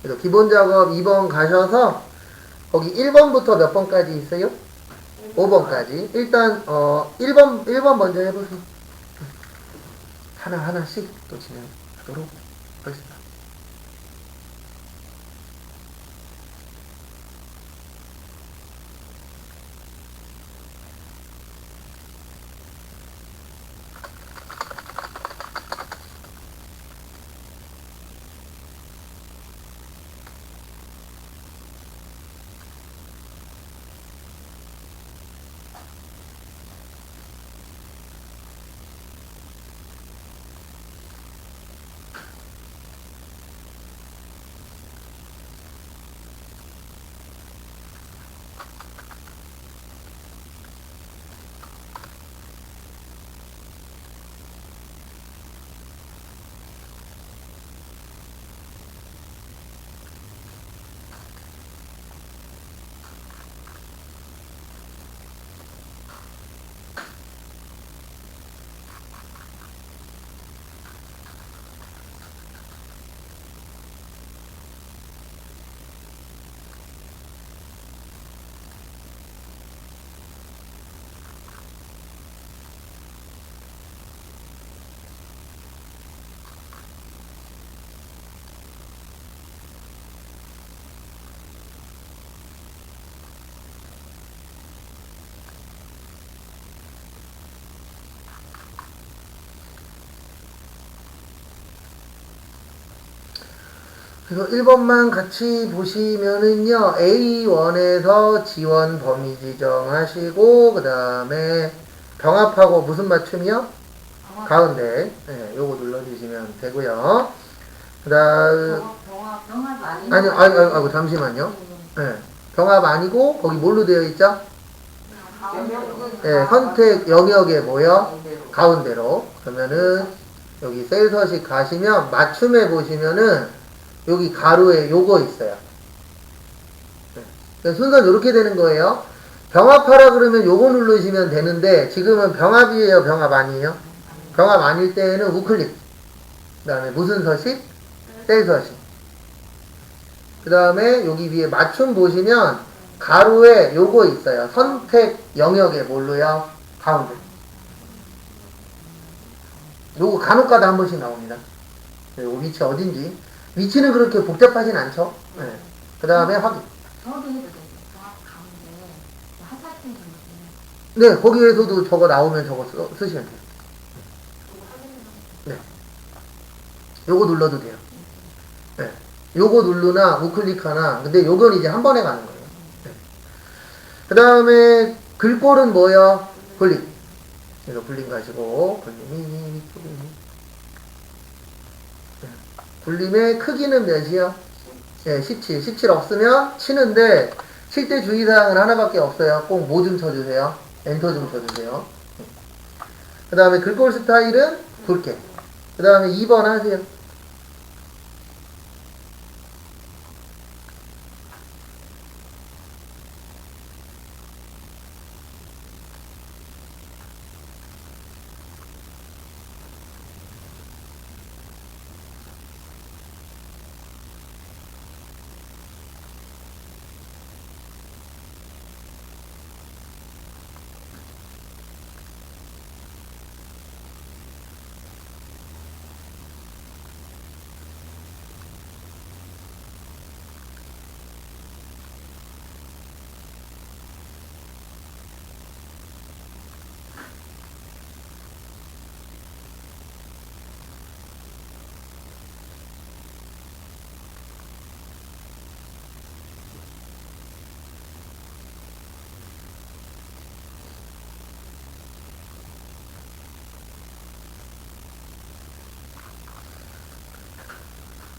그래서 기본 작업 2번 가셔서 거기 1번부터 몇 번까지 있어요? 5번까지. 일단 1번 먼저 해보세요. 하나씩 또 진행하도록 하겠습니다. 그래서 1번만 같이 보시면은요, A1에서 지원 범위 지정하시고, 그 다음에 병합하고 무슨 맞춤이요? 가운데. 네, 요거 눌러주시면 되고요. 그 다음, 아니요, 잠시만요. 네, 병합 아니고, 거기 뭘로 되어 있죠? 네, 선택 영역에 뭐요? 가운데로. 그러면은, 여기 셀 서식 가시면, 맞춤에 보시면은, 여기 가로에 요거 있어요. 네. 순서는 이렇게 되는 거예요. 병합하라 그러면 요거 누르시면 되는데 지금은 병합이에요, 병합 아니에요? 병합 아닐 때에는 우클릭. 그 다음에 무슨 서식? 셀 서식. 그 다음에 여기 위에 맞춤 보시면 가로에 요거 있어요. 선택 영역에 뭘로요? 가운데. 요거 간혹가다 한 번씩 나옵니다. 요 위치 어딘지. 위치는 그렇게 복잡하진 않죠. 네. 그 다음에 확인. 네, 거기에서도 저거 나오면 저거 쓰시면 돼요. 네. 요거 눌러도 돼요. 네. 요거 누르나 우클릭하나. 근데 요건 이제 한 번에 가는 거예요. 네. 그 다음에 글꼴은 뭐요? 굴림. 이거 굴림 가시고 굴림이 굴림의 크기는 몇이요? 네, 17. 17 없으면 치는데 칠 때 주의사항은 하나밖에 없어요. 꼭 뭐 좀 쳐주세요. 엔터 좀 쳐주세요. 그 다음에 글꼴 스타일은 굵게. 그 다음에 2번 하세요.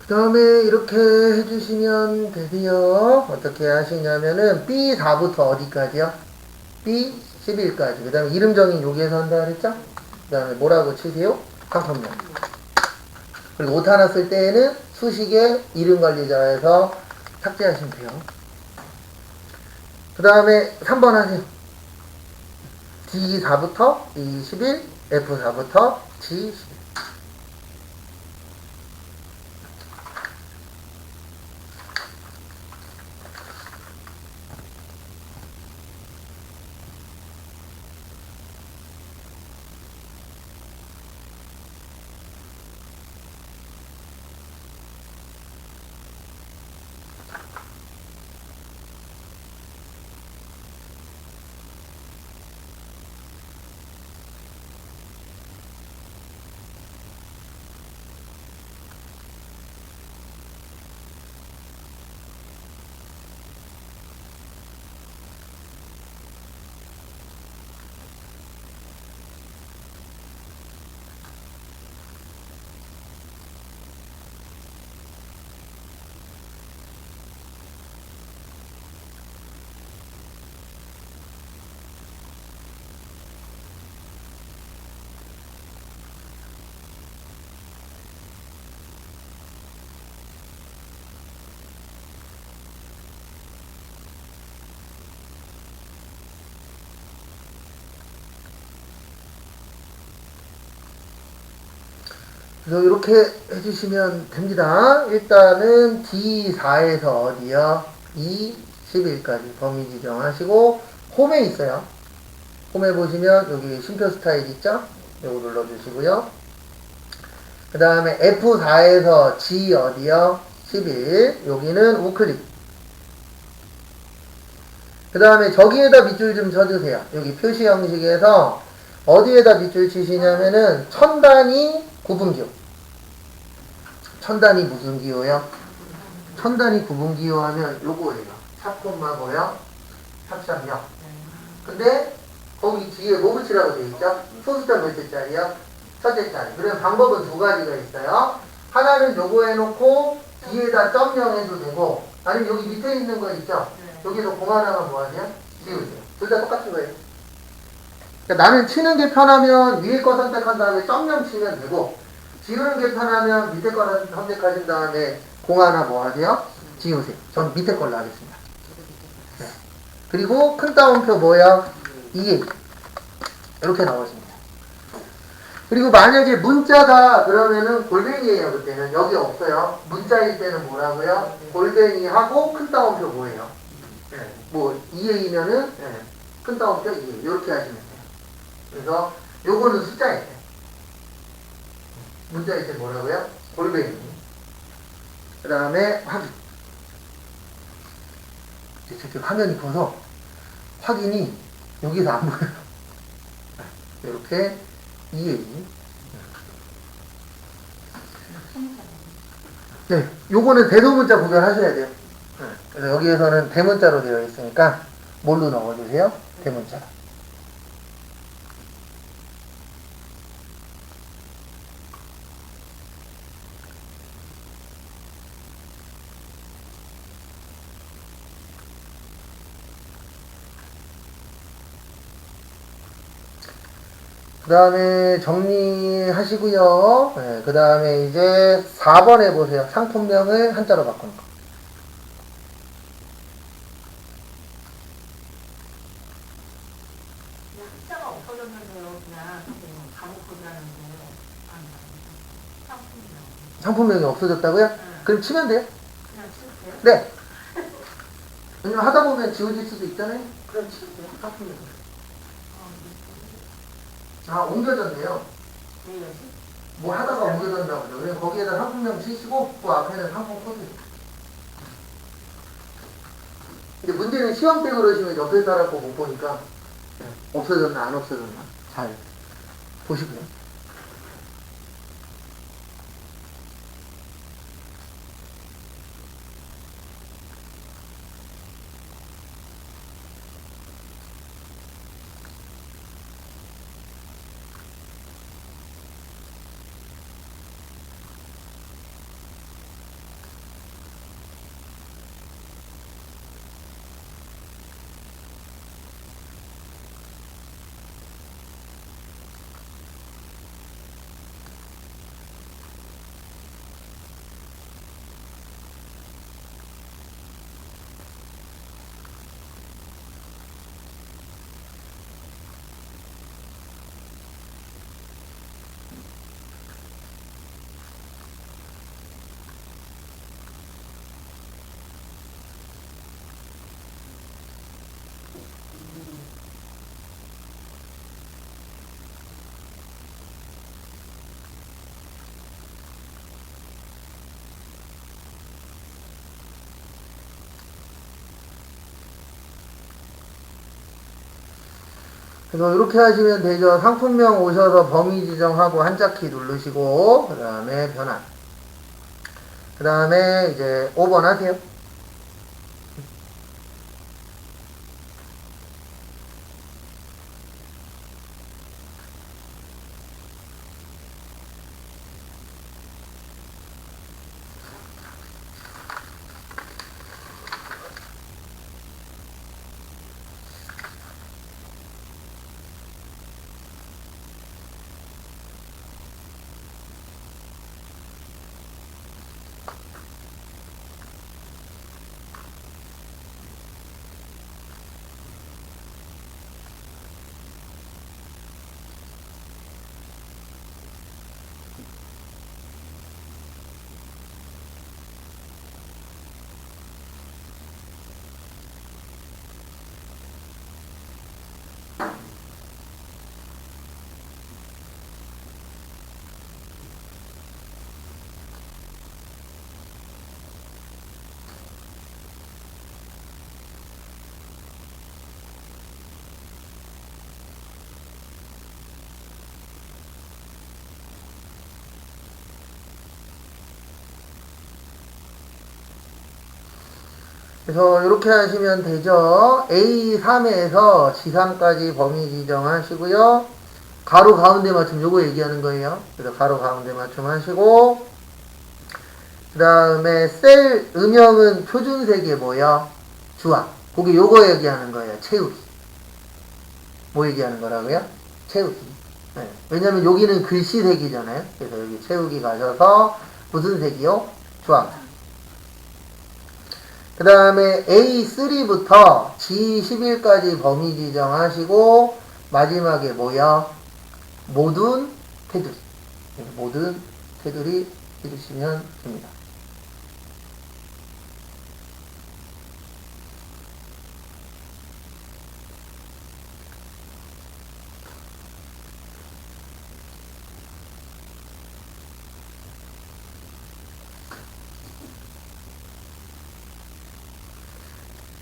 그 다음에 이렇게 해주시면 되세요. 어떻게 하시냐면은 B4부터 어디까지요? B11까지. 그 다음에 이름 정의 여기에서 한다 그랬죠? 그 다음에 뭐라고 치세요? 상품명. 그리고 오타나 쓸 때에는 수식에 이름 관리자에서 삭제하시면 돼요. 그 다음에 3번 하세요. D4부터 E11, F4부터 G11. 그래서 이렇게 해주시면 됩니다. 일단은 D4에서 어디요? 2, 11까지 범위 지정하시고 홈에 있어요. 홈에 보시면 여기 쉼표 스타일 있죠? 요거 눌러주시고요. 그 다음에 F4에서 G 어디요? 11. 여기는 우클릭. 그 다음에 저기에다 밑줄 좀 쳐주세요. 여기 표시 형식에서 어디에다 밑줄 치시냐면은 천단위 구분기호. 천단위 무슨 기호요? 천단위 구분기호 하면 요거예요. 샵콤마 뭐요? 샵샵요. 근데 거기 뒤에 뭐 붙이라고 되어 있죠? 소수점 몇 개짜리요? 첫째 자리. 그럼 방법은 두 가지가 있어요. 하나는 요거 해놓고 뒤에다 점령 해도 되고, 아니면 여기 밑에 있는 거 있죠? 여기서 공 하나만 뭐 하세요? 지우세요. 둘 다 똑같은 거예요. 그러니까 나는 치는 게 편하면 위에 거 선택한 다음에 점령 치면 되고, 지우는 게 편하면 밑에 거 선택하신 다음에 공 하나 뭐 하세요? 지우세요. 전 밑에 걸로 하겠습니다. 네. 그리고 큰 따옴표 뭐야? 2 이렇게 나오십니다. 그리고 만약에 문자다 그러면은 골뱅이에요. 그때는 여기 없어요. 문자일 때는 뭐라고요? 골뱅이 하고 큰 따옴표 뭐예요? 네. 뭐 2A면은 네. 큰 따옴표 2A 이렇게 하시면 돼요. 그래서 요거는 숫자일 때 문자일 때 뭐라고요? 골뱅이. 그 다음에 확인. 이제 저렇게 화면이 커서 확인이 여기서 안 보여요. 이렇게 2A. 네, 요거는 대소문자 구별하셔야 돼요. 그래서 여기에서는 대문자로 되어 있으니까 뭘로 넣어주세요? 대문자. 그 다음에 정리하시고요. 네, 그 다음에 이제 4번에 보세요. 상품명을 한자로 바꾸는 거. 그냥 숫자가 없어졌는데요. 그냥 감옥 코드라는 게 상품명. 상품명이 없어졌다고요? 네. 그럼 치면 돼요? 그냥 치우세요? 네. 왜냐면 하다 보면 지워질 수도 있잖아요. 그럼 치면 돼요. 상품명. 아, 옮겨졌네요. 네, 여시? 뭐 하다가 옮겨졌나 보죠. 그래서 거기에다 상품명 치시고 그 앞에는 상품 코드. 근데 문제는 시험 때 그러시면 옆에 사람 거 못 보니까 없어졌나 안 없어졌나 잘 보시고요. 그래서 이렇게 하시면 되죠. 상품명 오셔서 범위 지정하고 한자키 누르시고 그 다음에 변환. 그 다음에 이제 5번 하세요. 그래서 이렇게 하시면 되죠. A3에서 G3까지 범위 지정하시고요. 가로 가운데 맞춤 요거 얘기하는 거예요. 그래서 가로 가운데 맞춤 하시고 그 다음에 셀 음영은 표준색이 뭐요? 주황. 거기 요거 얘기하는 거예요. 채우기. 뭐 얘기하는 거라고요? 채우기. 네. 왜냐면 여기는 글씨색이잖아요. 그래서 여기 채우기 가셔서 무슨 색이요? 주황. 그 다음에 A3부터 G11까지 범위 지정하시고 마지막에 뭐요? 모든 테두리. 모든 테두리 해주시면 됩니다.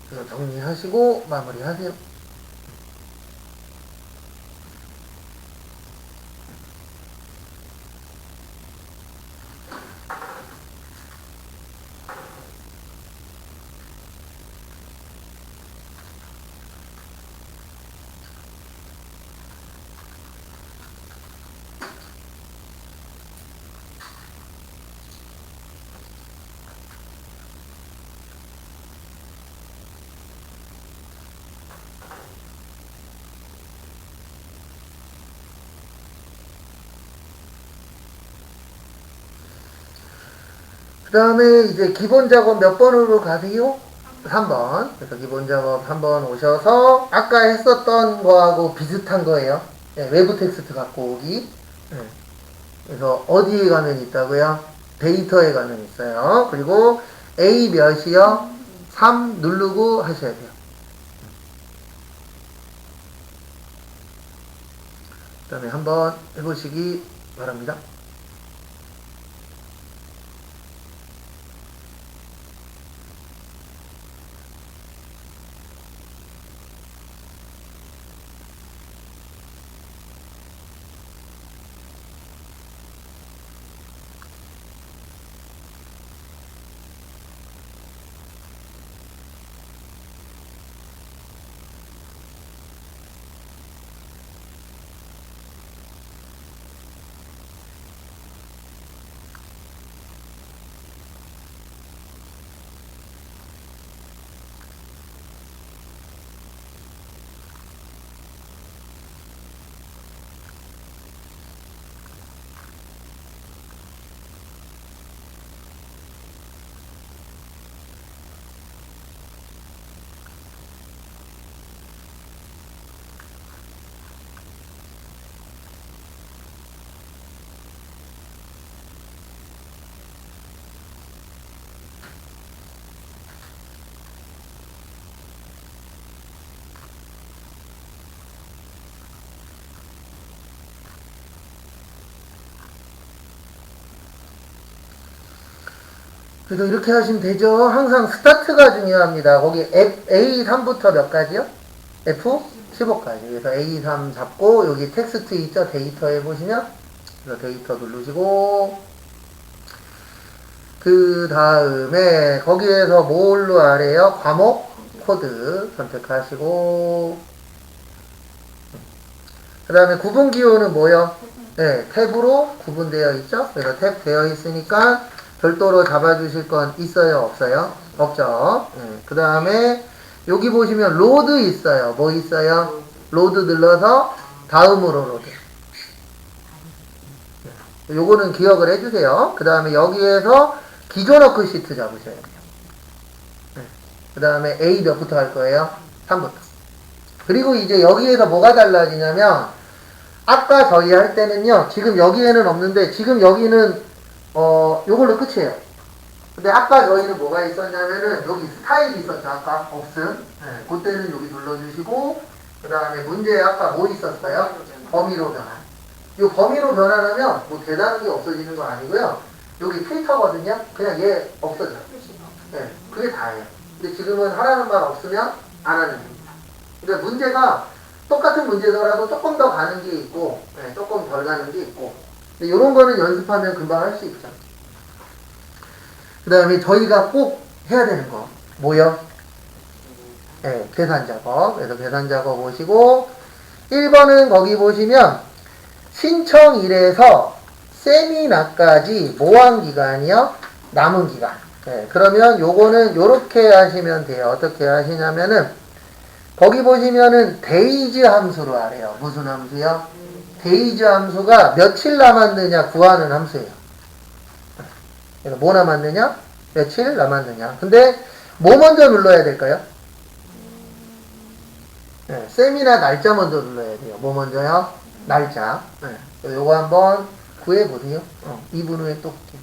그래서 정리하시고 마무리하세요. 그 다음에 이제 기본 작업 몇 번으로 가세요? 3번. 그래서 기본 작업 한번 오셔서 아까 했었던 거하고 비슷한 거예요. 네, 외부 텍스트 갖고 오기. 네. 그래서 어디에 가면 있다고요? 데이터에 가면 있어요. 그리고 A 몇이요? 3 누르고 하셔야 돼요. 그 다음에 한번 해보시기 바랍니다. 그래서 이렇게 하시면 되죠. 항상 스타트가 중요합니다. 거기 A3부터 몇 가지요? F15까지. 그래서 A3 잡고 여기 텍스트 있죠? 데이터에 보시면 그래서 데이터 누르시고 그 다음에 거기에서 뭘로 아래요? 과목 코드 선택하시고 그 다음에 구분 기호는 뭐요? 네, 탭으로 구분되어 있죠? 그래서 탭 되어 있으니까 별도로 잡아주실 건 있어요? 없어요? 없죠? 네. 그 다음에 여기 보시면 로드 있어요. 뭐 있어요? 로드 눌러서 다음으로 로드. 네. 요거는 기억을 해주세요. 그 다음에 여기에서 기존 워크시트 잡으셔야 돼요. 네. 그 다음에 A 몇부터 할 거예요? 3부터. 그리고 이제 여기에서 뭐가 달라지냐면 아까 저희 할 때는요. 지금 여기에는 없는데 지금 여기는 요걸로 끝이에요. 근데 아까 저희는 뭐가 있었냐면은 여기 스타일이 있었죠. 아까 없음. 네, 그때는 여기 눌러주시고 그 다음에 문제에 아까 뭐 있었어요? 범위로 변환. 이 범위로 변환하면 뭐 대단한 게 없어지는 건 아니고요. 여기 필터거든요. 그냥 얘 없어져요. 네, 그게 다예요. 근데 지금은 하라는 말 없으면 안 하는 겁니다. 그러니까 문제가 똑같은 문제더라도 조금 더 가는 게 있고 네, 조금 덜 가는 게 있고 이런 거는 연습하면 금방 할 수 있죠. 그 다음에 저희가 꼭 해야 되는 거 뭐요? 네, 계산 작업. 그래서 계산 작업 보시고 1번은 거기 보시면 신청일에서 세미나까지 모항기간이요. 남은 기간. 네, 그러면 요거는 요렇게 하시면 돼요. 어떻게 하시냐면은 거기 보시면은 데이즈 함수로 하래요. 무슨 함수요? 데이즈 함수가 며칠 남았느냐 구하는 함수예요. 그래서 뭐 남았느냐? 며칠 남았느냐. 근데 뭐 먼저 눌러야 될까요? 네, 세미나 날짜 먼저 눌러야 돼요. 뭐 먼저요? 날짜. 네, 요거 한번 구해보세요. 2분 후에 또 볼게요.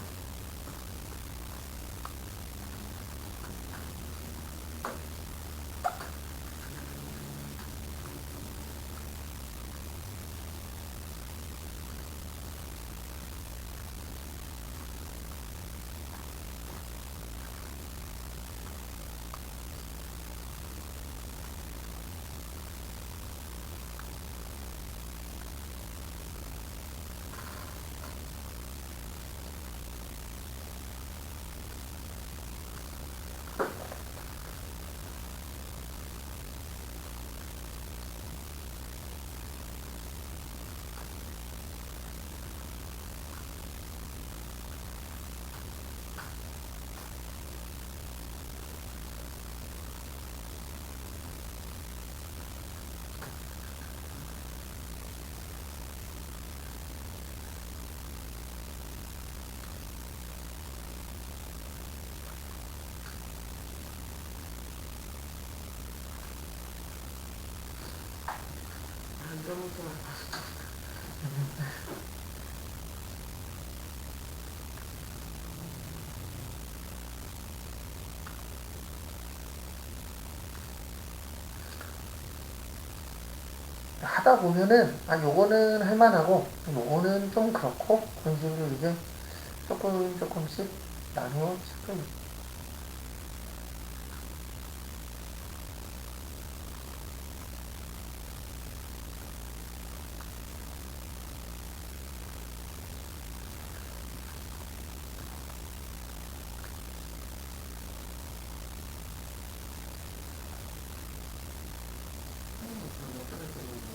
너무 좋아. 하다 보면은 요거는 할만하고 요거는 좀 그렇고 그런 식으로 이제 조금씩 나누어 지금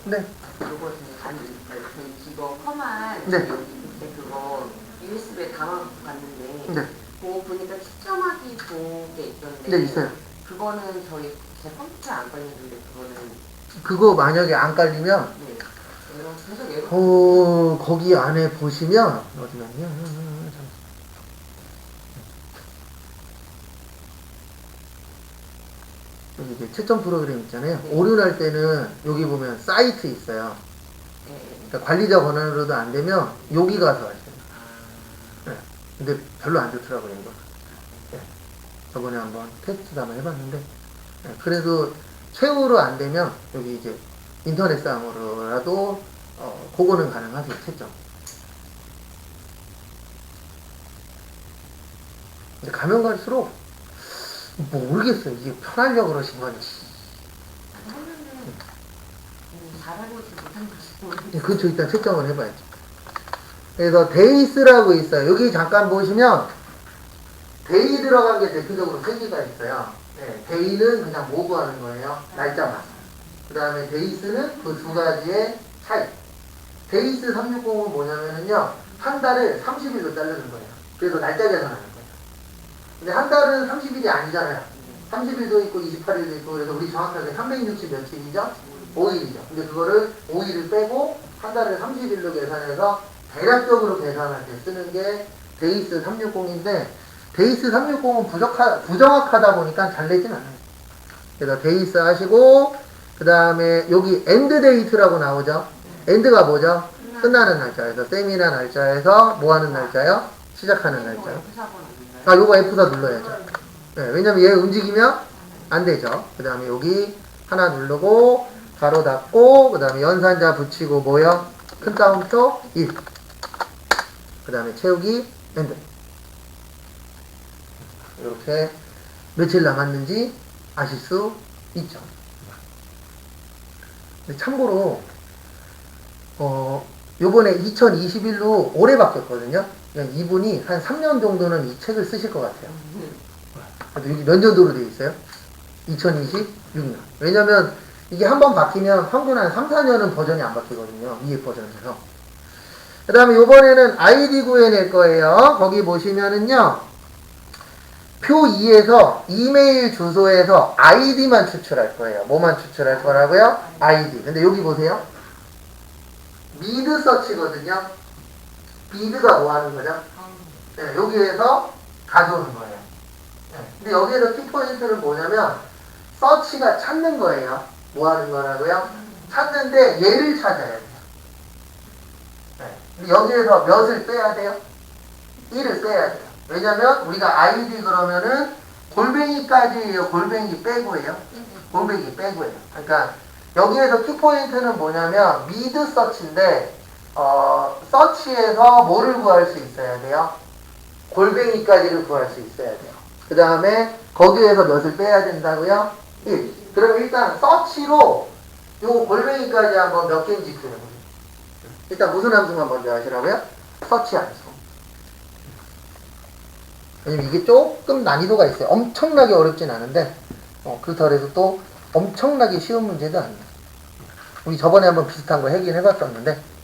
네. 요거 아니 저희 직업 험한 네. 그때 그거 USB에 담아 봤는데 네. 그거 보니까 측정하기 좋은 게 있던데 네, 있어요. 그거는 제 컴퓨터에 안 걸리는데 그거는 그거 만약에 안 깔리면 네 계속 에러 거기 안에 보시면 어디갔냐? 여기 이제 채점 프로그램 있잖아요. 네. 오류날 때는 여기 보면 사이트 있어요. 그러니까 관리자 권한으로도 안 되면 여기 가서 하셔요. 네. 근데 별로 안 좋더라고요, 이거. 네. 저번에 한번 테스트도 한번 해봤는데, 네. 그래도 최후로 안 되면 여기 이제 인터넷상으로라도 그거는 가능하세요, 채점. 근데 가면 갈수록 모르겠어요. 이게 편하려고 그러신 건지. 하면은 잘하고 있지 못한 것이 네, 그렇죠. 일단 채점을 해봐야죠. 그래서 데이스라고 있어요. 여기 잠깐 보시면 데이 들어간 게 대표적으로 3개가 있어요. 네, 데이는 그냥 뭐 구하는 거예요? 날짜만. 그 다음에 데이스는 그 두 가지의 차이. 데이스 360은 뭐냐면요. 한 달을 30일로 자르는 거예요. 그래서 날짜 계산하는 거예요. 근데 한 달은 30일이 아니잖아요. 30일도 있고 28일도 있고 그래서 우리 정확하게 360 며칠이죠? 5일이죠. 근데 그거를 5일을 빼고 한 달을 30일로 계산해서 대략적으로 계산할 때 쓰는 게 데이스 360인데 데이스 360은 부정확하다 보니까 잘 내진 않아요. 그래서 데이스 하시고 그 다음에 여기 엔드 데이트라고 나오죠. 엔드가 뭐죠? 끝나는 날짜. 그래서 세미나 날짜에서 뭐 하는 날짜요? 시작하는 날짜요. 요거 F4 눌러야죠. 네, 왜냐면 얘 움직이면 안 되죠. 그 다음에 여기 하나 누르고 가로 닫고 그 다음에 연산자 붙이고 뭐요? 큰 따옴표 1. 그 다음에 채우기 엔드. 이렇게 며칠 남았는지 아실 수 있죠. 근데 참고로 요번에 2021로 올해 바뀌었거든요. 그러니까 이분이 한 3년 정도는 이 책을 쓰실 것 같아요. 여기 몇 년도로 되어 있어요? 2026년. 왜냐면 이게 한 번 바뀌면 평균 한 3, 4년은 버전이 안 바뀌거든요. 위에 버전에서. 그 다음에 요번에는 아이디 구해낼 거예요. 거기 보시면은요. 표 2에서 이메일 주소에서 아이디만 추출할 거예요. 뭐만 추출할 거라고요? 아이디. 근데 여기 보세요. 미드 서치거든요. 미드가 뭐 하는 거죠? 네, 여기에서 가져오는 거예요. 네, 근데 여기에서 키포인트는 뭐냐면 서치가 찾는 거예요. 뭐 하는 거라고요? 찾는데 얘를 찾아야 돼요. 네, 근데 여기에서 몇을 빼야 돼요? 1을 빼야 돼요. 왜냐면 우리가 아이디 그러면은 골뱅이까지예요. 골뱅이 빼고예요. 골뱅이 빼고예요. 그러니까 여기에서 키포인트는 뭐냐면 미드 서치인데 서치에서 뭐를 구할 수 있어야 돼요? 골뱅이까지를 구할 수 있어야 돼요. 그 다음에 거기에서 몇을 빼야 된다고요? 1. 그럼 일단 서치로 요 골뱅이까지 한번 몇 개인지 구해보세요. 일단 무슨 함수만 먼저 하시라고요? 서치 함수. 왜냐면 이게 조금 난이도가 있어요. 엄청나게 어렵진 않은데 그렇다고 해서 또 엄청나게 쉬운 문제도 아니에요. 우리 저번에 한번 비슷한 거 하긴 해봤었는데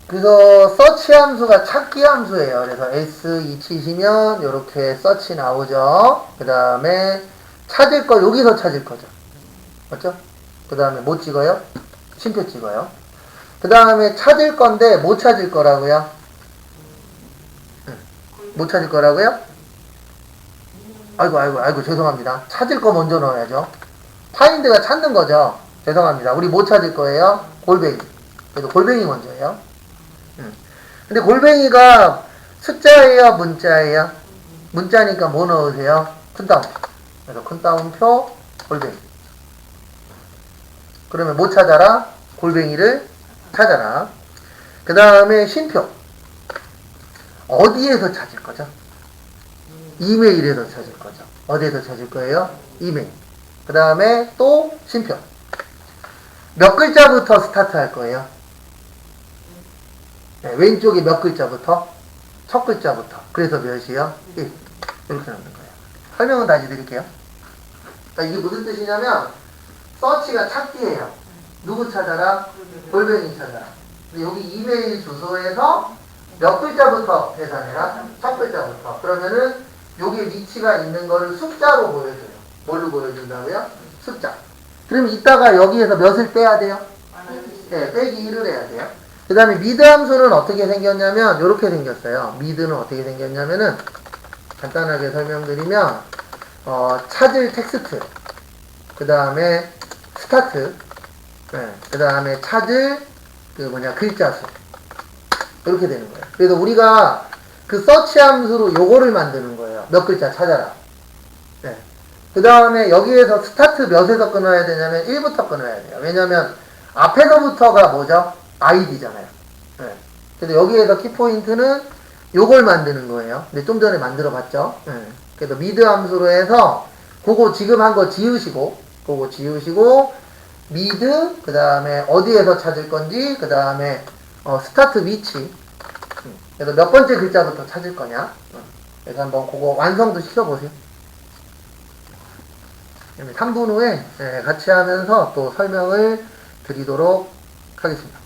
그래서 서치 함수가 찾기 함수예요. 그래서 S2 치시면 이렇게 서치 나오죠. 그 다음에 찾을 거 여기서 찾을 거죠. 맞죠? 그 다음에 뭐 찍어요? 쉼표 찍어요. 그 다음에 찾을 건데 뭐 찾을 거라고요? 뭐 찾을 거라고요? 아이고 죄송합니다. 찾을 거 먼저 넣어야죠. 파인드가 찾는 거죠. 죄송합니다. 우리 뭐 찾을 거예요? 골뱅이. 그래서 골뱅이 먼저예요. 근데 골뱅이가 숫자예요? 문자예요? 문자니까 뭐 넣으세요? 큰 따옴표. 그래서 큰 따옴표 골뱅이. 그러면 뭐 찾아라? 골뱅이를 찾아라. 그 다음에 쉼표. 어디에서 찾을 거죠? 이메일에서 찾을 거죠. 어디에서 찾을 거예요? 이메일. 그 다음에 또 쉼표. 몇 글자부터 스타트 할 거예요? 네, 왼쪽에 몇 글자부터? 첫 글자부터. 그래서 몇이요? 1. 이렇게 넣는 거예요. 설명은 다시 드릴게요. 그러니까 이게 무슨 뜻이냐면 서치가 찾기예요. 누구 찾아라? 골뱅이 찾아라. 근데 여기 이메일 주소에서 몇 글자부터 계산해라? 첫 글자부터. 그러면은 여기 위치가 있는 거를 숫자로 보여줘요. 뭘로 보여준다고요? 숫자. 그럼 이따가 여기에서 몇을 빼야 돼요? 네, 빼기 1을 해야 돼요. 그 다음에 미드 함수는 어떻게 생겼냐면 이렇게 생겼어요. 미드는 어떻게 생겼냐면은 간단하게 설명드리면 찾을 텍스트, 그 다음에 스타트, 네, 그 다음에 찾을 글자 수, 이렇게 되는 거예요. 그래서 우리가 그 서치 함수로 요거를 만드는 거예요. 몇 글자 찾아라. 네. 그 다음에 여기에서 스타트 몇에서 끊어야 되냐면 1부터 끊어야 돼요. 왜냐면 앞에서부터가 뭐죠? 아이디잖아요. 네. 그래서 여기에서 키포인트는 요걸 만드는 거예요. 근데 좀 전에 만들어 봤죠. 네. 그래서 미드 함수로 해서 그거 지금 한 거 지우시고 미드, 그 다음에 어디에서 찾을 건지, 그 다음에 스타트 위치. 그래서 몇 번째 글자부터 찾을 거냐. 그래서 한번 그거 완성도 시켜보세요. 3분 후에 같이 하면서 또 설명을 드리도록 하겠습니다.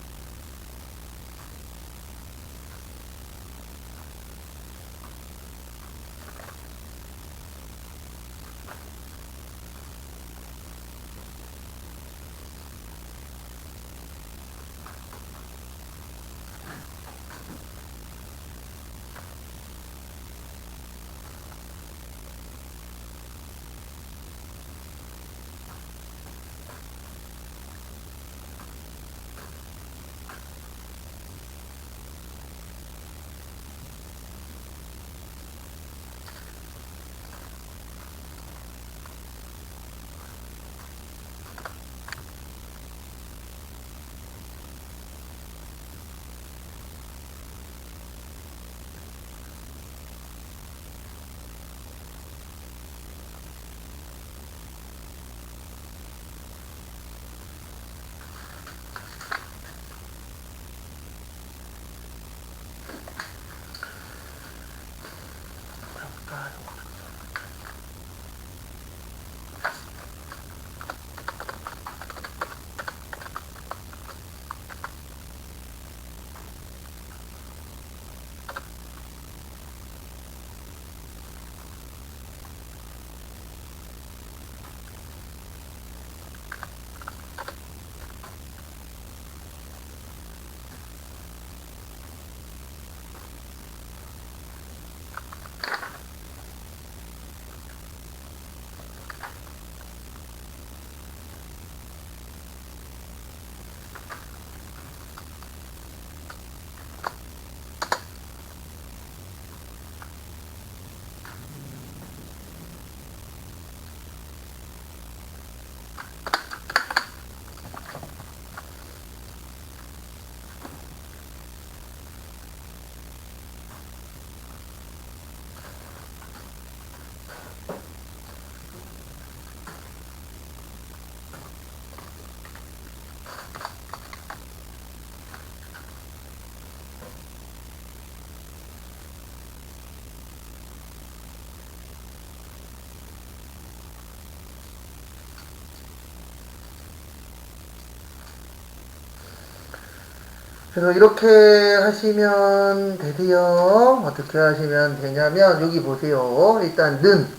그래서 이렇게 하시면 되세요. 어떻게 하시면 되냐면 여기 보세요. 일단 는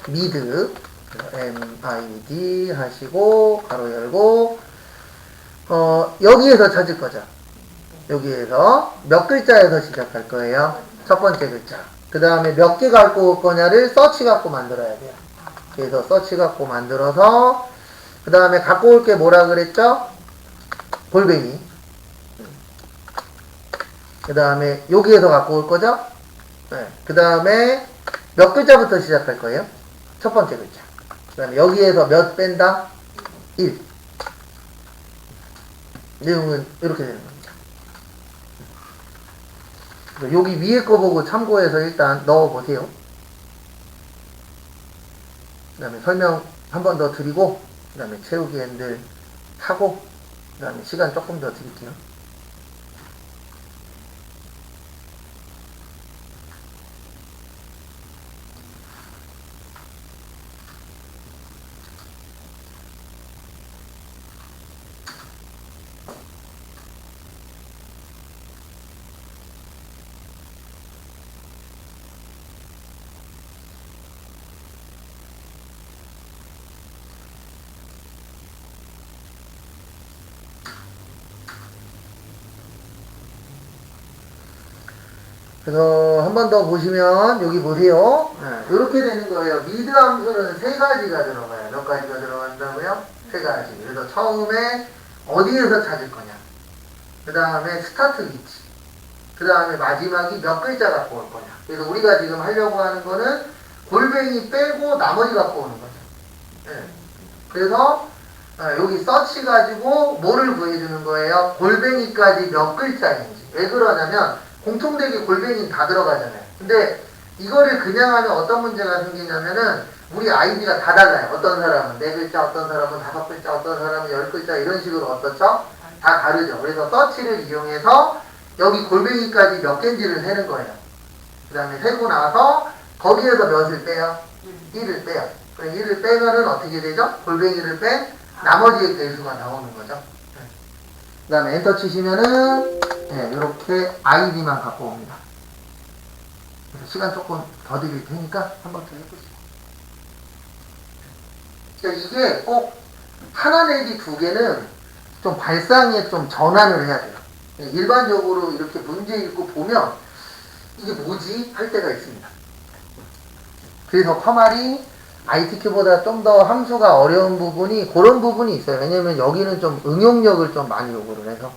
미드 MID 하시고 가로 열고 여기에서 찾을 거죠. 여기에서 몇 글자에서 시작할 거예요? 첫 번째 글자. 그 다음에 몇 개 갖고 올 거냐를 서치 갖고 만들어야 돼요. 그래서 서치 갖고 만들어서 그 다음에 갖고 올 게 뭐라 그랬죠? 골뱅이. 그 다음에 여기에서 갖고 올 거죠? 네. 그 다음에 몇 글자부터 시작할 거예요? 첫 번째 글자. 그 다음에 여기에서 몇 뺀다? 1. 내용은 이렇게 되는 겁니다. 그래서 여기 위에 거 보고 참고해서 일단 넣어보세요. 그 다음에 설명 한 번 더 드리고, 그 다음에 채우기 핸들 하고, 그 다음에 시간 조금 더 드릴게요. 그래서 한 번 더 보시면 여기 보세요. 이렇게 되는 거예요. 미드 함수는 세 가지가 들어가요. 몇 가지가 들어간다고요? 세 가지. 그래서 처음에 어디에서 찾을 거냐. 그 다음에 스타트 위치. 그 다음에 마지막이 몇 글자 갖고 올 거냐. 그래서 우리가 지금 하려고 하는 거는 골뱅이 빼고 나머지 갖고 오는 거죠. 그래서 여기 서치 가지고 뭐를 구해주는 거예요? 골뱅이까지 몇 글자인지. 왜 그러냐면 공통되게 골뱅이는 다 들어가잖아요. 근데 이거를 그냥 하면 어떤 문제가 생기냐면은 우리 아이디가 다 달라요. 어떤 사람은 4글자, 어떤 사람은 5글자, 어떤 사람은 10글자 이런 식으로 어떻죠? 다 다르죠. 그래서 서치를 이용해서 여기 골뱅이까지 몇 개인지를 세는 거예요. 그 다음에 세고 나서 거기에서 몇을 빼요? 1을 빼요. 그럼 1을 빼면은 어떻게 되죠? 골뱅이를 뺀 나머지의 개수가 나오는 거죠. 그 다음에 엔터 치시면은 이렇게 아이디만 갖고 옵니다. 그래서 시간 조금 더 드릴 테니까 한번 더 해보세요. 그러니까 이게 꼭 하나 내지 두 개는 좀 발상에 좀 전환을 해야 돼요. 일반적으로 이렇게 문제 읽고 보면 이게 뭐지? 할 때가 있습니다. 그래서 커말이 ITQ보다 좀 더 함수가 어려운 부분이 그런 부분이 있어요. 왜냐면 여기는 좀 응용력을 좀 많이 요구를 해서.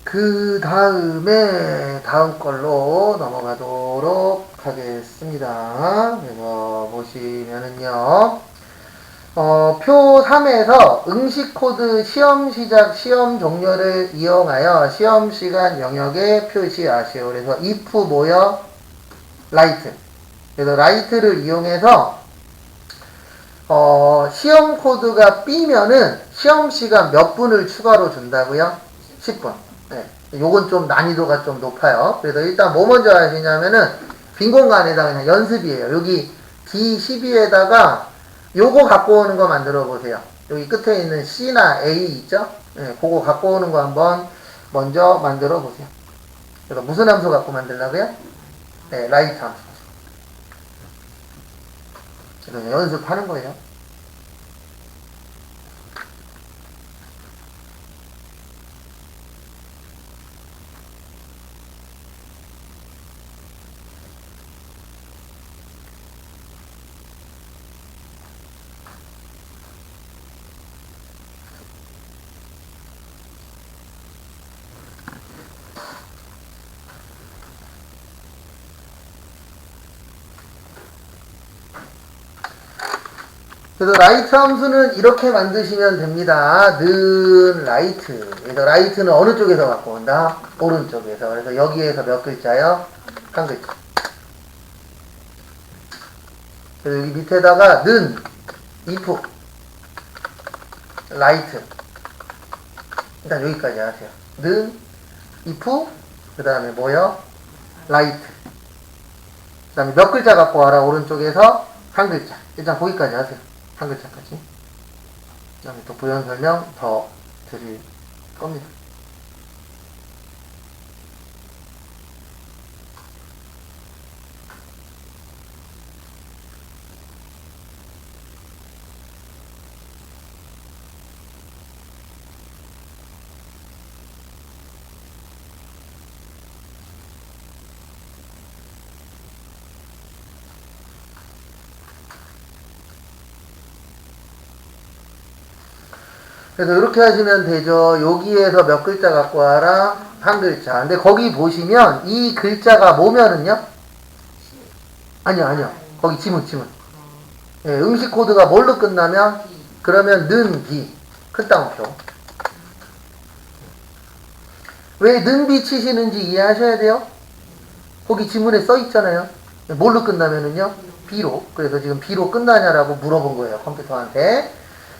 그 다음에 다음 걸로 넘어가도록 하겠습니다. 그래서 보시면은요, 표 3에서 응시 코드 시험 시작, 시험 종료를 이용하여 시험 시간 영역에 표시하시오. 그래서 if 뭐요? 라이트. 그래서 라이트를 이용해서 시험 코드가 B면은 시험 시간 몇 분을 추가로 준다고요? 10분. 네. 요건 좀 난이도가 좀 높아요. 그래서 일단 뭐 먼저 하시냐면은 빈 공간에다 그냥 연습이에요. 여기 D12에다가 요거 갖고 오는 거 만들어 보세요. 여기 끝에 있는 C나 A 있죠? 네, 그거 갖고 오는 거 한번 먼저 만들어 보세요. 그래서 무슨 함수 갖고 만들라고요? 네, 라이트 함수. 그래서 연습하는 거예요. 그래서 라이트 함수는 이렇게 만드시면 됩니다. 는 라이트. 그래서 라이트는 어느 쪽에서 갖고 온다? 오른쪽에서. 그래서 여기에서 몇 글자요? 한 글자. 그래서 여기 밑에다가 는, if, 라이트. 일단 여기까지 하세요. 는, if, 그 다음에 뭐요? 라이트. 그 다음에 몇 글자 갖고 와라? 오른쪽에서 한 글자. 일단 거기까지 하세요. 한 글자까지. 그 다음에 또 부연 설명 더 드릴 겁니다. 그래서 이렇게 하시면 되죠. 여기에서 몇 글자 갖고 와라? 한 글자. 근데 거기 보시면 이 글자가 뭐면은요? 아니요. 거기 지문. 예, 응시 코드가 뭘로 끝나면? 그러면 는, 비. 큰 따옴표. 왜 는, 비 치시는지 이해하셔야 돼요. 거기 지문에 써 있잖아요. 뭘로 끝나면은요? 비로. 그래서 지금 비로 끝나냐라고 물어본 거예요. 컴퓨터한테.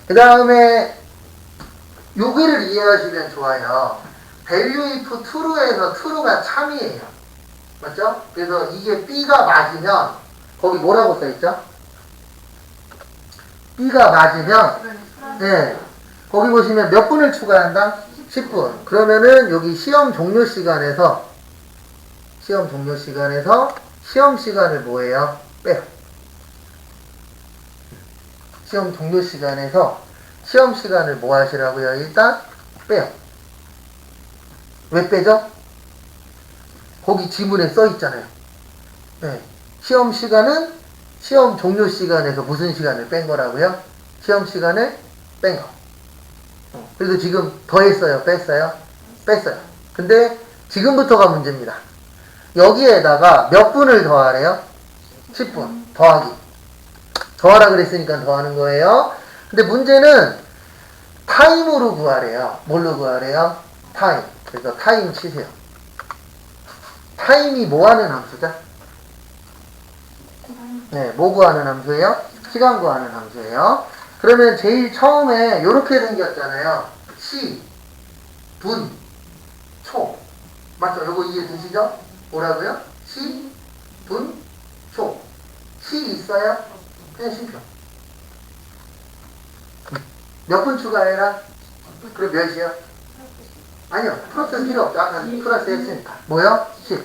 그 다음에 여기를 이해하시면 좋아요. value if true에서 true가 참이에요. 맞죠? 그래서 이게 B가 맞으면 거기 뭐라고 써있죠? B가 맞으면 네, 거기 보시면 몇 분을 추가한다? 10분. 그러면은 여기 시험 종료 시간에서 시험 시간을 뭐예요? 빼요. 시험 종료 시간에서 시험 시간을 뭐 하시라고요? 일단 빼요. 왜 빼죠? 거기 지문에 써 있잖아요. 네. 시험 시간은 시험 종료 시간에서 무슨 시간을 뺀 거라고요? 시험 시간을 뺀 거. 그래서 지금 더했어요? 뺐어요? 뺐어요. 근데 지금부터가 문제입니다. 여기에다가 몇 분을 더하래요? 10분. 더하기. 더하라 그랬으니까 더하는 거예요. 근데 문제는 타임으로 구하래요. 뭘로 구하래요? 타임. 그래서 타임 치세요. 타임이 뭐 하는 함수죠? 네, 뭐 구하는 함수예요? 시간 구하는 함수예요. 그러면 제일 처음에 이렇게 생겼잖아요. 시, 분, 초. 맞죠? 요거 이해되시죠? 뭐라고요? 시, 분, 초. 시 있어요? 그냥 심표. 몇 분 추가해라? 그럼 몇이요? 아니요. 플러스 필요 없죠. 아까 플러스 했으니까. 뭐요? 10.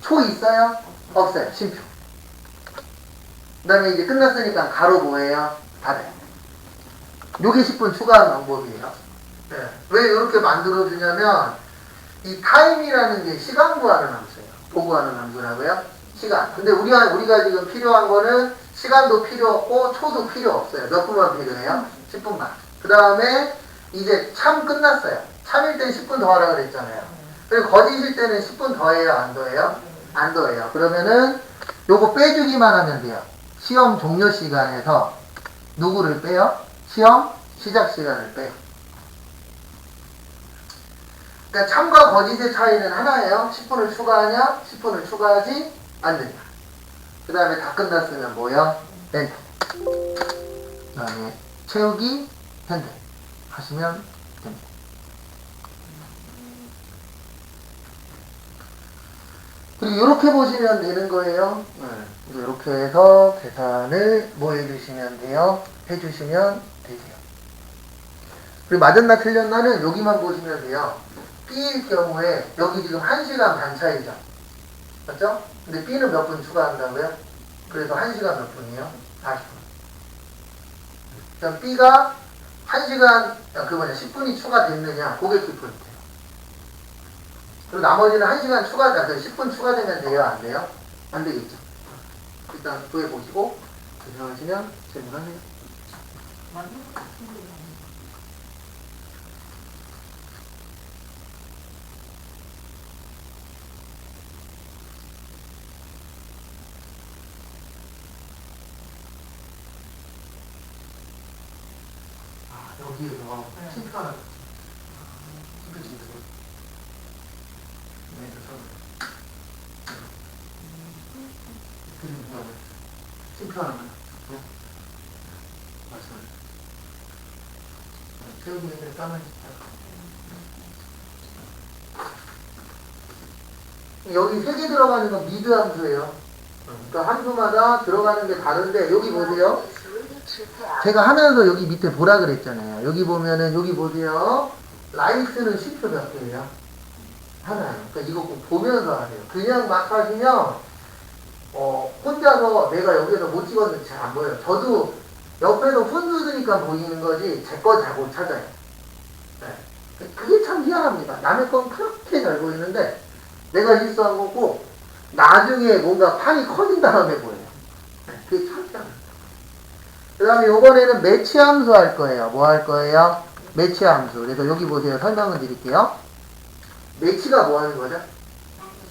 초 있어요? 없어요. 심표. 그 다음에 이제 끝났으니까 가로 뭐예요? 닫아요. 요게 10분 추가하는 방법이에요. 네. 왜 이렇게 만들어주냐면 이 타임이라는 게 시간 구하는 함수예요. 뭐 구하는 함수라고요? 시간. 근데 우리가 지금 필요한 거는 시간도 필요 없고 초도 필요 없어요. 몇 분만 필요해요? 10분만. 그 다음에 이제 참 끝났어요. 참일 땐 10분 더 하라 그랬잖아요. 그리고 거짓일 때는 10분 더해요? 안 더해요? 안 더해요. 그러면은 요거 빼주기만 하면 돼요. 시험 종료 시간에서 누구를 빼요? 시험 시작 시간을 빼요. 그러니까 참과 거짓의 차이는 하나예요. 10분을 추가하냐? 10분을 추가하지 않느냐. 그 다음에 다 끝났으면 뭐요? 엔터. 그 다음에 채우기 핸들 하시면 됩니다. 그리고 이렇게 보시면 되는 거예요. 이렇게 해서 계산을 뭐 해주시면 돼요? 해주시면 되세요. 그리고 맞았나 틀렸나는 여기만 보시면 돼요. B일 경우에 여기 지금 1시간 반 차이죠. 맞죠? 근데 B는 몇 분 추가한다고요? 그래서 1시간 몇 분이요? 40분. 그럼 B가 1시간, 10분이 추가됐느냐? 그게 키포인트예요. 그리고 나머지는 1시간 추가자, 10분 추가되면 돼요? 안 돼요? 안 되겠죠. 일단 구해보시고, 계산하시면 질문하세요. 여기에서 침투하는 거지. 침투. 침투하는 거야. 맞습니다. 태우기 힘들 까만 여기 3개 들어가는 건 미드 함수예요. 그러니까 함수마다 들어가는 게 다른데 여기 보세요. 제가 하면서 여기 밑에 보라 그랬잖아요. 여기 보면은 여기 보세요. 라이스는 시표 몇 개예요? 하나요. 그러니까 이거 꼭 보면서 하세요. 그냥 막 하시면 혼자서 내가 여기서 못 찍었는데 잘 안 보여요. 저도 옆에서 훈수드니까 보이는 거지 제 거 잘 못 찾아요. 네. 그게 참 희한합니다. 남의 건 그렇게 잘 보이는데 내가 실수한 거고 나중에 뭔가 판이 커진 다음에 보여요. 네. 그게 참 희한합니다. 그 다음에 이번에는 매치 함수 할 거예요. 뭐 할 거예요? 매치 함수. 그래서 여기 보세요. 설명을 드릴게요. 매치가 뭐 하는 거죠?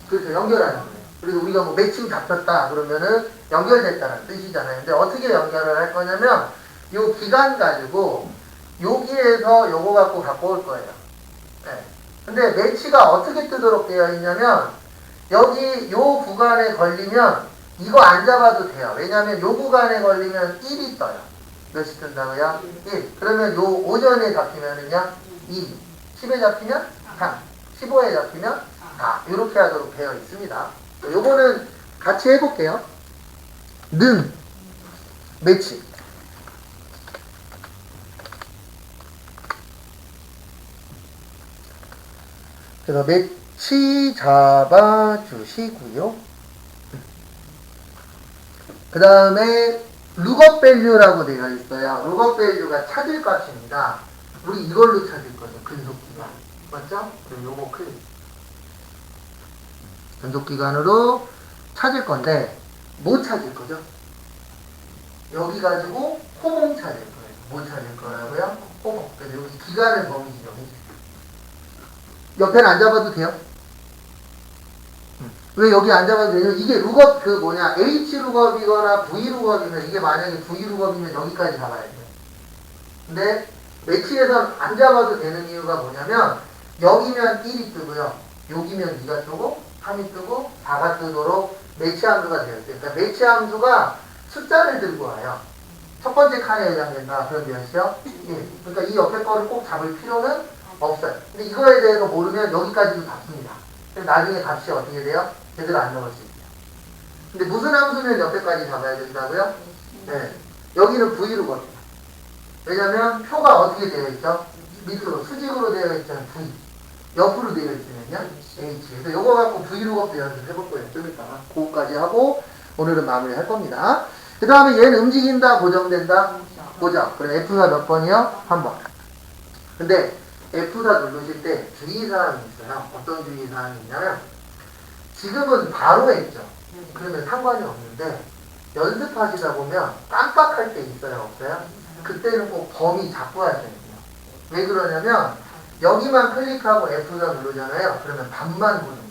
그래서 연결하는 거예요. 그래서 우리가 뭐 매칭 잡혔다 그러면은 연결됐다는 뜻이잖아요. 근데 어떻게 연결을 할 거냐면 요 기간 가지고 여기에서 요거 갖고 올 거예요. 네. 근데 매치가 어떻게 뜨도록 되어 있냐면 여기 요 구간에 걸리면 이거 안 잡아도 돼요. 왜냐면 요 구간에 걸리면 1이 떠요. 몇이 뜬다고요? 1. 그러면 요 오전에 잡히면은요 2. 10에 잡히면 3. 15에 잡히면 4. 이렇게 하도록 되어 있습니다. 요거는 같이 해볼게요. 는 매치. 그래서 매치 잡아주시고요. 그 다음에 룩업 밸류라고 되어 있어요. 룩업 밸류가 찾을 값입니다. 우리 이걸로 찾을 거죠. 근속기간. 맞죠? 그럼 요거 클릭. 근속기간으로 찾을 건데 뭐 찾을 거죠? 여기 가지고 호봉 찾을 거예요. 뭐 찾을 거라고요? 호봉. 그래서 여기 기간을 범위 지정해 주세요. 옆에는 안 잡아도 돼요? 왜 여기 안 잡아도 되냐? 이게 룩업 H 룩업이거나 V 룩업이면 이게 만약에 V 룩업이면 여기까지 잡아야 돼요. 근데 매치에선 안 잡아도 되는 이유가 뭐냐면 여기면 1이 뜨고요. 여기면 2가 뜨고 3이 뜨고 4가 뜨도록 매치 함수가 되어 있어요. 그러니까 매치 함수가 숫자를 들고 와요. 첫 번째 칸에 해당된다. 그럼 몇이요? 1. 그러니까 이 옆에 거를 꼭 잡을 필요는 없어요. 근데 이거에 대해서 모르면 여기까지도 잡습니다. 그럼 나중에 값이 어떻게 돼요? 제대로 안 나올 수 있어요. 근데 무슨 함수는 옆에까지 잡아야 된다고요? 네. 여기는 V로 겁니다. 왜냐면 표가 어떻게 되어 있죠? 밑으로 수직으로 되어 있잖아요. V. 옆으로 되어 있으면요. H. 그래서 요거 갖고 V룩업도 연습해볼 거예요. 좀 이따가. 그거까지 하고 오늘은 마무리 할 겁니다. 그 다음에 얘는 움직인다, 고정된다? 고정. 그럼 F4 몇 번이요? 한 번. 근데 F4 누르실 때 주의사항이 있어요. 어떤 주의사항이 있냐면 지금은 바로 했죠. 그러면 상관이 없는데 연습하시다 보면 깜빡할 때 있어요, 없어요? 그때는 꼭 범위 잡고 하셔야 돼요. 왜 그러냐면 여기만 클릭하고 F4 누르잖아요. 그러면 반만 보는 거예요.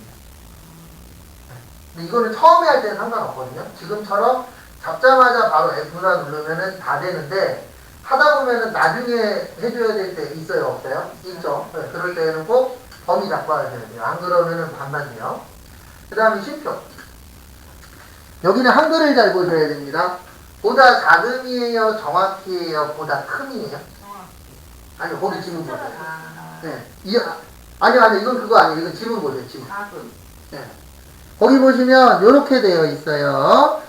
근데 이거는 처음에 할 때는 상관없거든요. 지금처럼 잡자마자 바로 F4 누르면은 다 되는데 하다 보면은 나중에 해줘야 될 때 있어요, 없어요? 있죠. 네, 그럴 때는 꼭 범위 잡고 하셔야 돼요. 안 그러면은 반만 돼요. 그 다음에 쉼표. 여기는 한글을 잘 보셔야 됩니다. 보다 작음이에요? 정확히에요? 보다 큼이에요? 아니, 거기 지문 보세요. 네. 아니, 이건 그거 아니에요. 이건 지문 보세요, 지문. 네. 거기 보시면 이렇게 되어 있어요.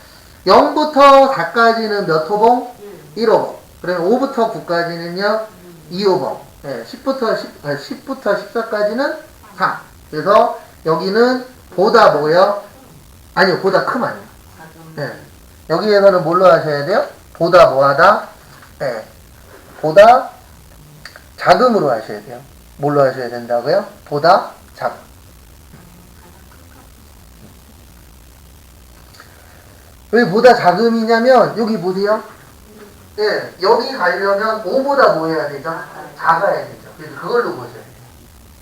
0부터 4까지는 몇 호봉? 1호봉. 그러면 5부터 9까지는요? 2호봉. 네. 10부터 14까지는 3. 그래서 여기는 보다 뭐요? 아니요, 보다 큼 아니에요. 네. 여기에서는 뭘로 하셔야 돼요? 보다 뭐하다? 네. 보다 작음으로 하셔야 돼요. 뭘로 하셔야 된다고요? 보다 작음. 왜 보다 작음이냐면 여기 보세요. 네, 여기 가려면 5보다 뭐 해야 되죠? 작아야 되죠. 그래서 그걸로 보셔야 돼요.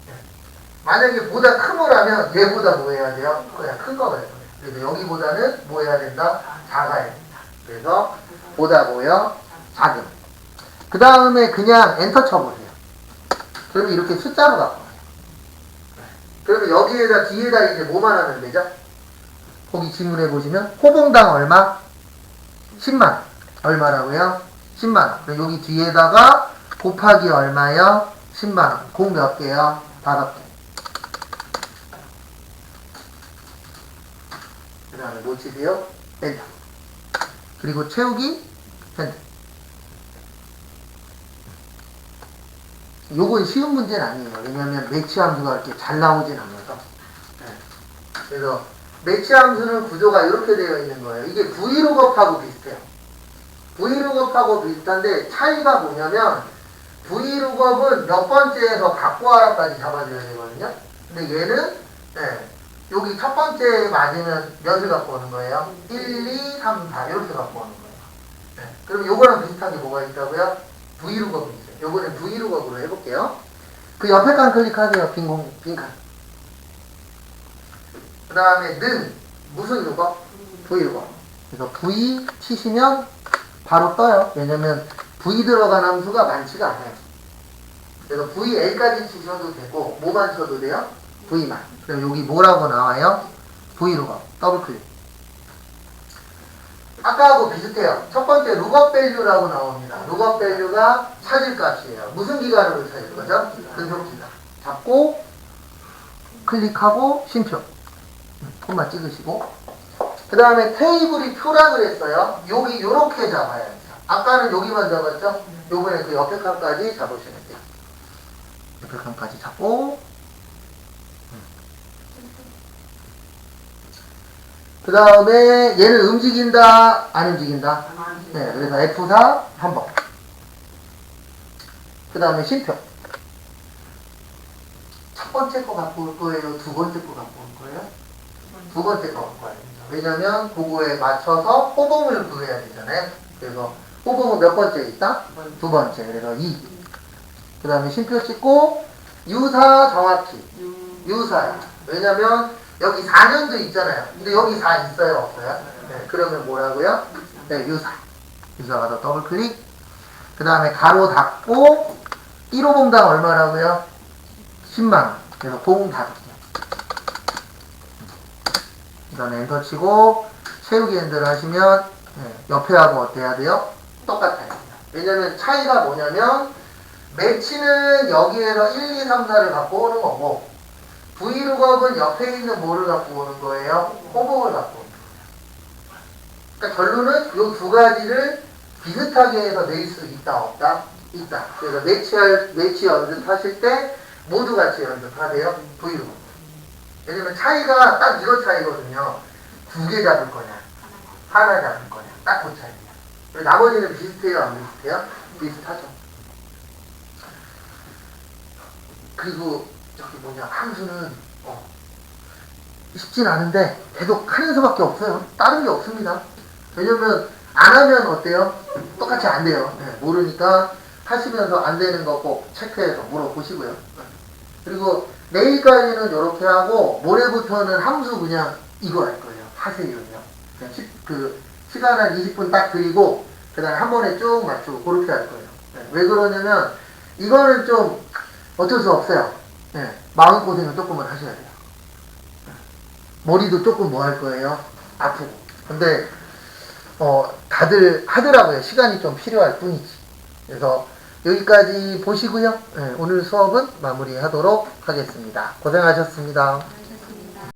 네. 만약에 보다 크모라면 얘보다 뭐 해야 돼요? 그냥 큰 거가 돼요. 그래서 여기보다는 뭐 해야 된다? 작아야 된다. 그래서 보다 뭐요? 작음. 그 다음에 그냥 엔터 쳐보세요. 그러면 이렇게 숫자로 바꿔요. 그러면 여기에다 뒤에다 이제 뭐만 하면 되죠? 거기 질문해 보시면 호봉당 얼마? 10만. 얼마라고요? 10만. 그럼 여기 뒤에다가 곱하기 얼마요? 10만. 공 몇 개요? 5개. 그 다음에 뭐 치세요? 엔터. 그리고 채우기 엔터. 요건 쉬운 문제는 아니에요. 왜냐하면 매치 함수가 이렇게 잘 나오진 않아서. 네. 그래서 매치 함수는 구조가 이렇게 되어 있는 거예요. 이게 Vlookup하고 비슷해요. Vlookup하고 비슷한데 차이가 뭐냐면 Vlookup은 몇 번째에서 갖고 와라까지 잡아줘야 되거든요. 근데 얘는 네, 여기 첫 번째 맞으면 몇을 갖고 오는 거예요? 1, 2, 3, 4 이렇게 갖고 오는 거예요. 네. 그럼 요거랑 비슷하게 뭐가 있다고요? Vlookup이 있어요. 요번엔 Vlookup으로 해볼게요. 그 옆에 칸 클릭하세요. 빈칸. 그 다음에 는 무슨 lookup? Vlookup. 그래서 V 치시면 바로 떠요. 왜냐면 V 들어간 함수가 많지가 않아요. 그래서 VL까지 치셔도 되고 뭐만 쳐도 돼요? V만. 그럼 여기 뭐라고 나와요? Vlookup. 더블 클릭. 아까하고 비슷해요. 첫 번째 lookup value라고 나옵니다. lookup value가 찾을 값이에요. 무슨 기간으로 찾을 거죠? 근속 기간. 잡고 클릭하고 쉼표. 콤마 찍으시고 그 다음에 테이블이 표라 그랬어요. 여기 요렇게 잡아야 돼요. 아까는 여기만 잡았죠? 요번에 그 옆에 칸까지 잡으시면 돼요. 옆에 칸까지 잡고 그 다음에 얘는 움직인다 안 움직인다? 네, 그래서 F4 한번 그 다음에 쉼표 첫 번째 거 갖고 올 거예요? 두 번째 거 갖고 올 거예요? 두 번째 거 갖고 와야 됩니다. 왜냐면 그거에 맞춰서 호봉을 구해야 되잖아요. 그래서 호봉은 몇 번째 있다? 두 번째. 그래서 2. 그 다음에 쉼표 찍고 유사 정확히. 유사야. 왜냐면 여기 4년도 있잖아요. 근데 여기 4 있어요? 없어요? 네. 그러면 뭐라고요? 네, 유사. 유사 가서 더블 클릭. 그 다음에 가로 닫고 1호봉당 얼마라고요? 10만원. 그래서 공 닫을게요. 그 다음에 엔터 치고 채우기 엔터를 하시면 네, 옆에 하고 어때야 돼요? 똑같아요. 왜냐면 차이가 뭐냐면 매치는 여기에서 1, 2, 3, 4를 갖고 오는 거고 Vlookup은 옆에 있는 뭐를 갖고 오는 거예요? 호봉을 갖고 오는 거예요. 그러니까 결론은 이 두 가지를 비슷하게 해서 낼 수 있다 없다? 있다. 그래서 매치 연습하실 때 모두 같이 연습하세요. Vlookup. 왜냐면 차이가 딱 이거 차이거든요. 2개 잡을 거냐, 하나 잡을 거냐, 딱 그 차이예요. 나머지는 비슷해요, 안 비슷해요? 비슷하죠. 그리고 저기 뭐냐, 함수는 쉽진 않은데 계속 하는 수밖에 없어요. 다른 게 없습니다. 왜냐면 안 하면 어때요? 똑같이 안 돼요. 네, 모르니까 하시면서 안 되는 거 꼭 체크해서 물어보시고요. 그리고 내일까지는 이렇게 하고 모레부터는 함수 그냥 이거 할 거예요. 하세요요. 그냥 시간 한 20분 딱 드리고 그 다음에 한 번에 쭉 맞추고 그렇게 할 거예요. 네, 왜 그러냐면 이거는 좀 어쩔 수 없어요. 네, 마음고생을 조금은 하셔야 돼요. 머리도 조금 뭐 할 거예요? 아프고. 근데 다들 하더라고요. 시간이 좀 필요할 뿐이지. 그래서 여기까지 보시고요. 네, 오늘 수업은 마무리하도록 하겠습니다. 고생하셨습니다.